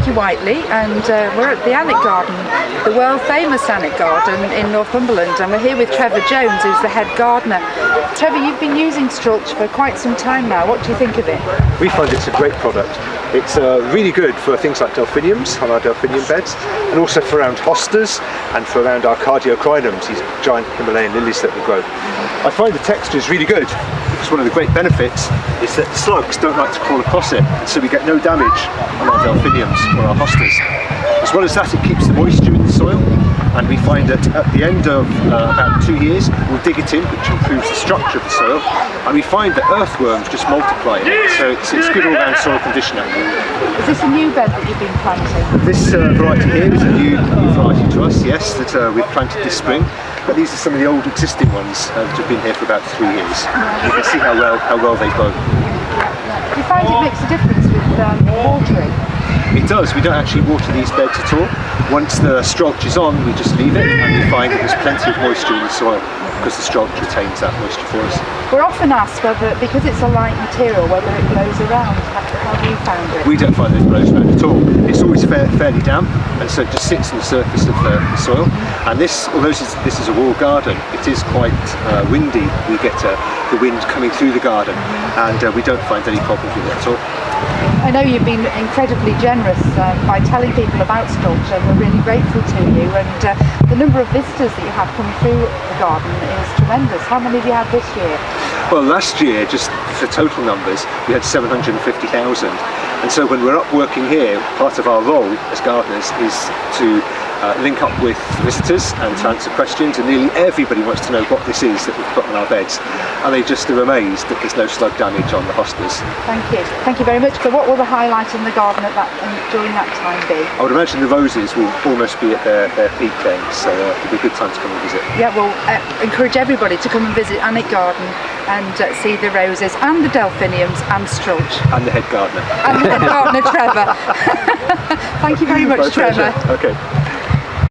Vicky Whiteley, and we're at the Alnwick Garden, the world famous Alnwick Garden in Northumberland, and we're here with Trevor Jones, who's the head gardener. Trevor, you've been using Strulch for quite some time now. What do you think of it? We find it's a great product. It's really good for things like delphiniums on our delphinium beds, and also for around hostas and for around our cardiocrinums, these giant Himalayan lilies that we grow. I find the texture is really good because one of the great benefits is that slugs don't like to crawl across it, so we get no damage on our delphiniums or our hostas. As well as that, it keeps the moisture in the soil, and we find that at the end of about 2 years we'll dig it in, which improves the structure of the soil, and we find that earthworms just multiply in it, so it's good all-round soil conditioner. Is this a new bed that you've been planting? This variety here is a new variety to us, yes, that we've planted this spring, but these are some of the old existing ones that have been here for about 3 years. You can see how well they grow. Do you find it makes a difference with watering? It does. We don't actually water these beds at all. Once the Strulch is on, we just leave it, and we find that there's plenty of moisture in the soil because the Strulch retains that moisture for us. We're often asked whether, because it's a light material, whether it blows around. How have you found it? We don't find that it blows around at all. It's always fairly damp, and so it just sits on the surface of the soil. And this, although this is a wall garden, it is quite windy. We get the wind coming through the garden, and we don't find any problems with it at all. I know you've been incredibly generous by telling people about Strulch, and we're really grateful to you, and the number of visitors that you have coming through the garden is tremendous. How many have you had this year? Well, last year, just for total numbers, we had 750,000, and so when we're up working here, part of our role as gardeners is to link up with visitors and to answer questions, and nearly everybody wants to know what this is that we've put on our beds, and they just are amazed that there's no slug damage on the hostas. Thank you very much. So what will the highlight in the garden during that time be? I would imagine the roses will almost be at their peak then, so it'll be a good time to come and visit. Yeah, well, encourage everybody to come and visit Alnwick Garden and see the roses and the delphiniums and Strulch. And the head gardener. And the head gardener, Trevor. Thank you very much, Trevor. Okay.